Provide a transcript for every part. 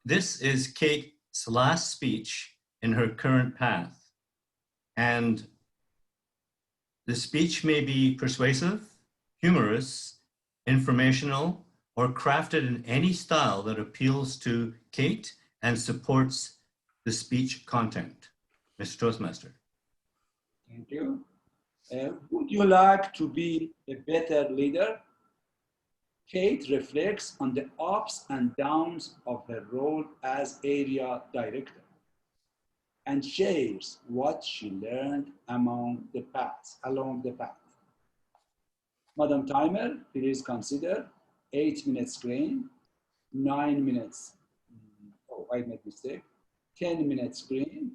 This is Kate's last speech in her current path. And the speech may be persuasive, humorous, informational, or crafted in any style that appeals to Cate and supports the speech content. Mr. Toastmaster. Thank you. Would you like to be a better leader? Cate reflects on the ups and downs of her role as area director and shares what she learned along the path. Madam Timer, please consider 8 minutes screen, 9 minutes, oh, I made a mistake, 10 minutes green,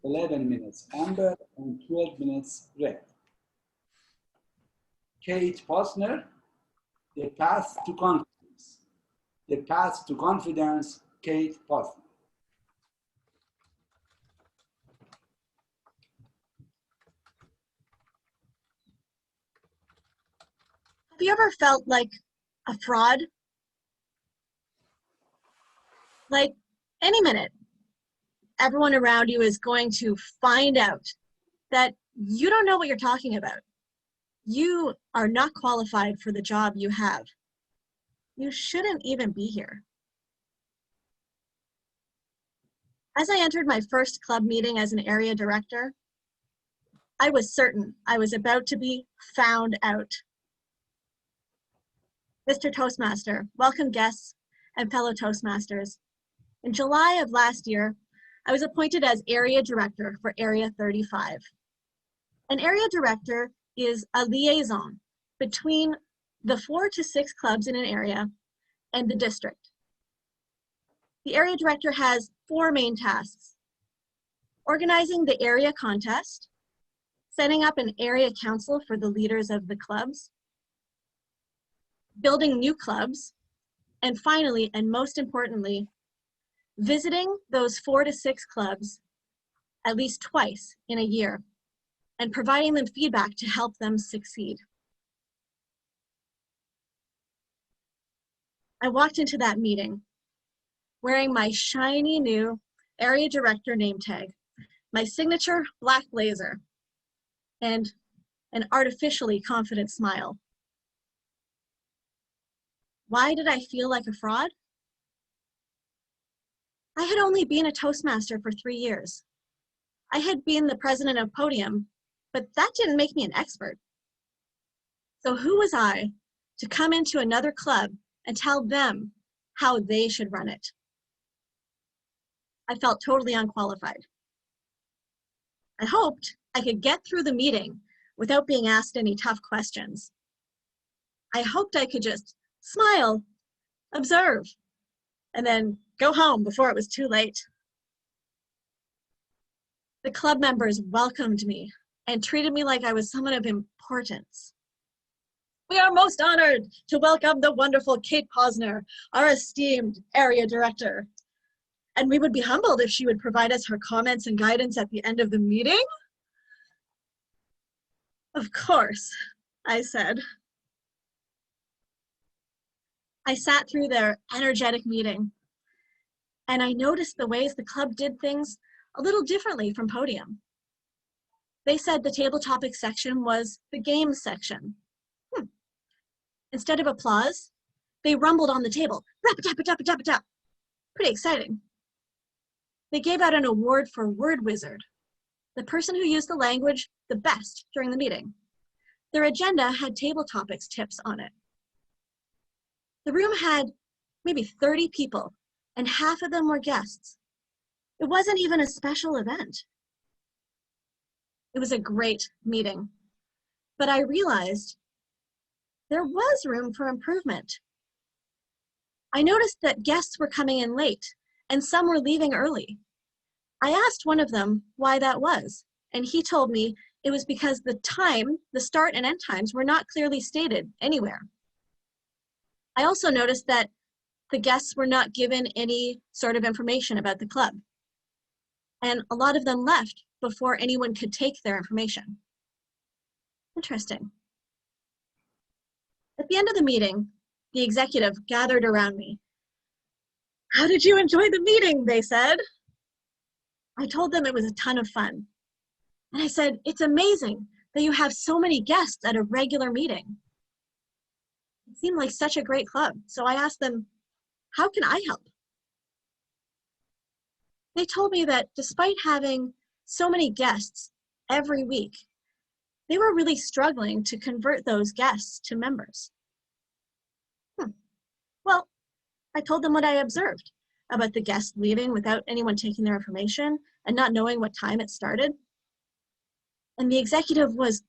11 minutes amber, and 12 minutes red. Cate Posner, the path to confidence. The path to confidence, Cate Posner. Have you ever felt like a fraud? Like any minute, everyone around you is going to find out that you don't know what you're talking about. You are not qualified for the job you have. You shouldn't even be here. As I entered my first club meeting as an area director, I was certain I was about to be found out. Mr. Toastmaster, welcome guests and fellow Toastmasters. In July of last year, I was appointed as area director for Area 35. An area director is a liaison between the 4 to 6 clubs in an area and the district. The area director has 4 main tasks: organizing the area contest, setting up an area council for the leaders of the clubs, building new clubs, and finally, and most importantly, visiting those 4 to 6 clubs at least twice in a year and providing them feedback to help them succeed. I walked into that meeting wearing my shiny new area director name tag, my signature black blazer, and an artificially confident smile. Why did I feel like a fraud? I had only been a Toastmaster for 3 years. I had been the president of Podium, but that didn't make me an expert. So who was I to come into another club and tell them how they should run it? I felt totally unqualified. I hoped I could get through the meeting without being asked any tough questions. I hoped I could just smile, observe, and then go home before it was too late. The club members welcomed me and treated me like I was someone of importance. We are most honored to welcome the wonderful Cate Posner, our esteemed area director. And we would be humbled if she would provide us her comments and guidance at the end of the meeting. Of course, I said. I sat through their energetic meeting, and I noticed the ways the club did things a little differently from Podium. They said the table topic section was the games section. Instead of applause, they rumbled on the table, rap-a-tap-a-tap-a-tap-a-tap. Pretty exciting. They gave out an award for Word Wizard, the person who used the language the best during the meeting. Their agenda had table topics tips on it. The room had maybe 30 people, and half of them were guests. It wasn't even a special event. It was a great meeting, but I realized there was room for improvement. I noticed that guests were coming in late, and some were leaving early. I asked one of them why that was, and he told me it was because the start and end times were not clearly stated anywhere. I also noticed that the guests were not given any sort of information about the club, and a lot of them left before anyone could take their information. Interesting. At the end of the meeting, the executive gathered around me. "How did you enjoy the meeting?" they said. I told them it was a ton of fun. And I said, "It's amazing that you have so many guests at a regular meeting." It seemed like such a great club. So I asked them, "How can I help?" They told me that despite having so many guests every week, they were really struggling to convert those guests to members. Well, I told them what I observed about the guests leaving without anyone taking their information and not knowing what time it started. And the executive was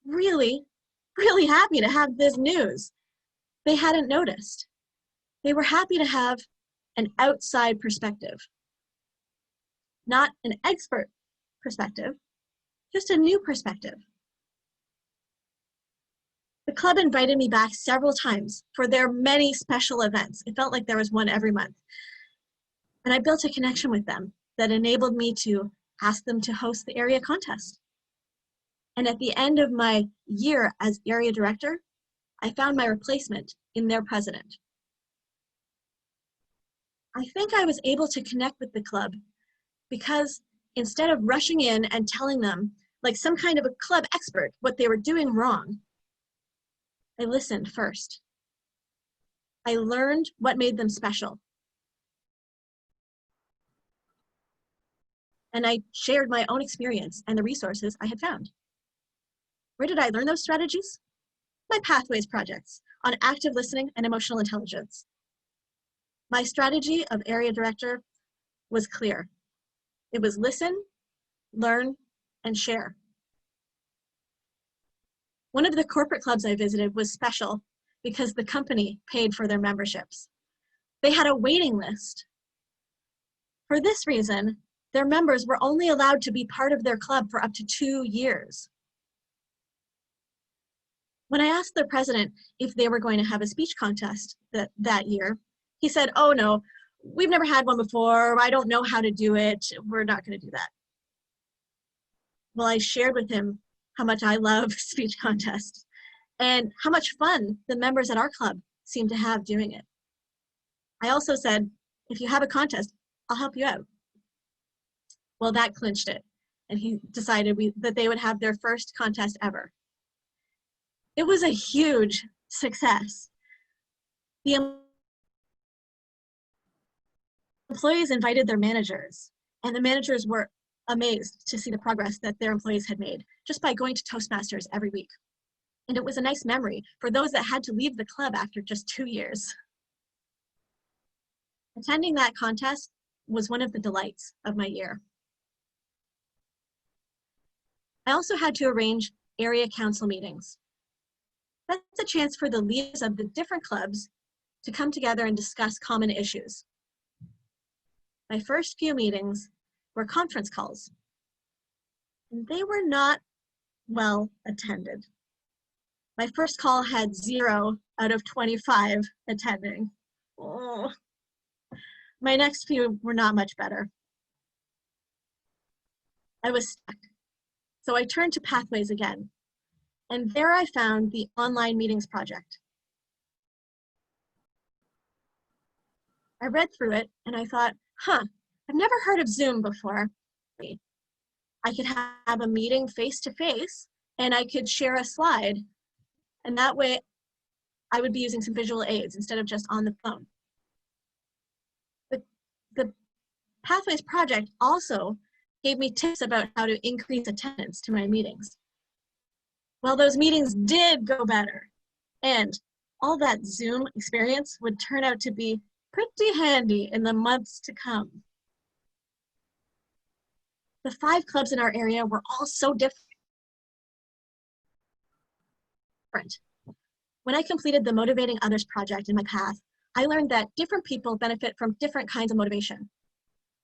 really, really happy to have this news. They hadn't noticed. They were happy to have an outside perspective, not an expert perspective, just a new perspective. The club invited me back several times for their many special events. It felt like there was one every month. And I built a connection with them that enabled me to ask them to host the area contest. And at the end of my year as area director, I found my replacement in their president. I think I was able to connect with the club because instead of rushing in and telling them, like some kind of a club expert, what they were doing wrong, I listened first. I learned what made them special. And I shared my own experience and the resources I had found. Where did I learn those strategies? My Pathways projects on active listening and emotional intelligence. My strategy of area director was clear. It was listen, learn, and share. One of the corporate clubs I visited was special because the company paid for their memberships. They had a waiting list. For this reason, their members were only allowed to be part of their club for up to 2 years. When I asked their president if they were going to have a speech contest that year, he said, "Oh no, we've never had one before. I don't know how to do it. We're not going to do that." Well, I shared with him how much I love speech contests and how much fun the members at our club seem to have doing it. I also said, "If you have a contest, I'll help you out." Well, that clinched it, and he decided that they would have their first contest ever. It was a huge success. The employees invited their managers, and the managers were amazed to see the progress that their employees had made just by going to Toastmasters every week. And it was a nice memory for those that had to leave the club after just 2 years. Attending that contest was one of the delights of my year. I also had to arrange area council meetings. That's a chance for the leaders of the different clubs to come together and discuss common issues. My first few meetings were conference calls, and they were not well attended. My first call had 0 out of 25 attending. Oh. My next few were not much better. I was stuck, so I turned to Pathways again. And there I found the online meetings project. I read through it and I thought, I've never heard of Zoom before. I could have a meeting face-to-face and I could share a slide. And that way I would be using some visual aids instead of just on the phone. The Pathways project also gave me tips about how to increase attendance to my meetings. Well, those meetings did go better, and all that Zoom experience would turn out to be pretty handy in the months to come. The 5 clubs in our area were all so different. When I completed the Motivating Others project in my path, I learned that different people benefit from different kinds of motivation.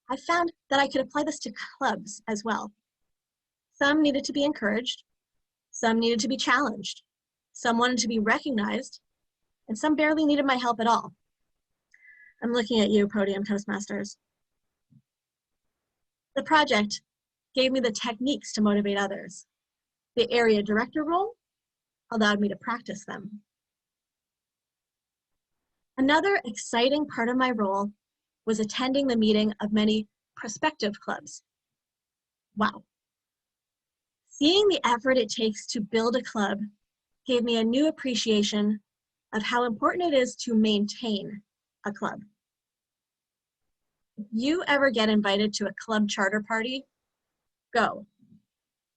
I found that I could apply this to clubs as well. Some needed to be encouraged. Some needed to be challenged, some wanted to be recognized, and some barely needed my help at all. I'm looking at you, Podium Toastmasters. The project gave me the techniques to motivate others. The area director role allowed me to practice them. Another exciting part of my role was attending the meeting of many prospective clubs. Wow. Seeing the effort it takes to build a club gave me a new appreciation of how important it is to maintain a club. If you ever get invited to a club charter party, go.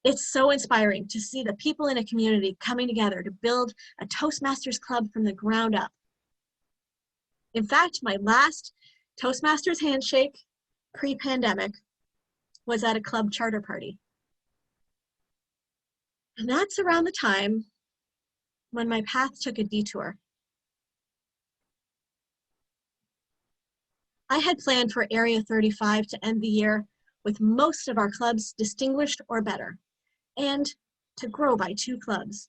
It's so inspiring to see the people in a community coming together to build a Toastmasters club from the ground up. In fact, my last Toastmasters handshake pre-pandemic was at a club charter party. And that's around the time when my path took a detour. I had planned for Area 35 to end the year with most of our clubs distinguished or better, and to grow by 2 clubs.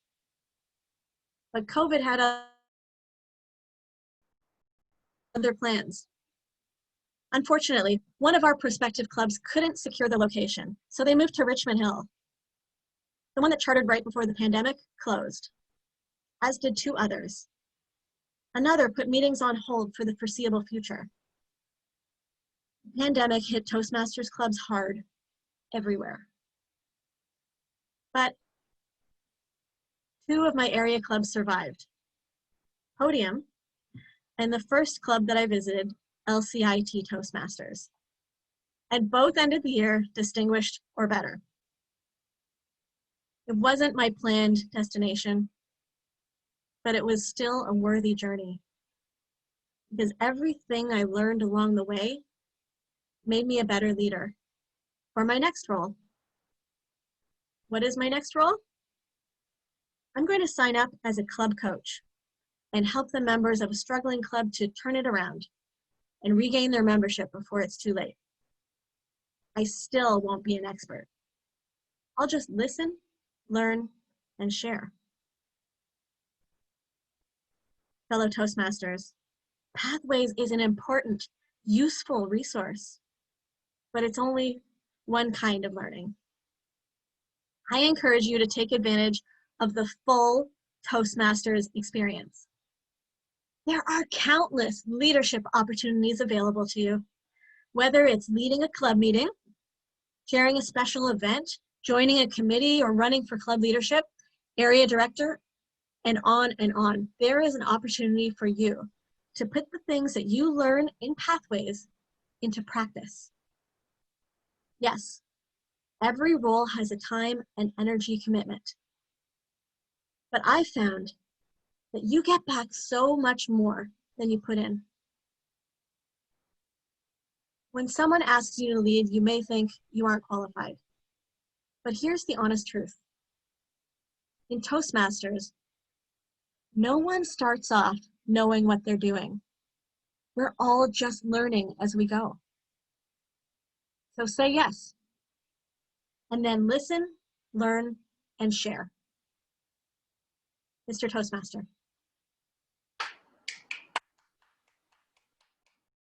But COVID had other plans. Unfortunately, one of our prospective clubs couldn't secure the location, so they moved to Richmond Hill. The one that chartered right before the pandemic closed, as did 2 others. Another put meetings on hold for the foreseeable future. The pandemic hit Toastmasters clubs hard everywhere. But 2 of my area clubs survived. Podium, and the first club that I visited, LCIT Toastmasters. And both ended the year distinguished or better. It wasn't my planned destination, but it was still a worthy journey, because everything I learned along the way made me a better leader for my next role. What is my next role? I'm going to sign up as a club coach and help the members of a struggling club to turn it around and regain their membership before it's too late. I still won't be an expert. I'll just listen, learn, and share. Fellow Toastmasters, Pathways is an important, useful resource, but it's only one kind of learning. I encourage you to take advantage of the full Toastmasters experience. There are countless leadership opportunities available to you, whether it's leading a club meeting, chairing a special event, joining a committee, or running for club leadership, area director, and on and on. There is an opportunity for you to put the things that you learn in Pathways into practice. Yes, every role has a time and energy commitment. But I found that you get back so much more than you put in. When someone asks you to lead, you may think you aren't qualified. But here's the honest truth. In Toastmasters, no one starts off knowing what they're doing. We're all just learning as we go. So say yes, and then listen, learn, and share. Mr. Toastmaster.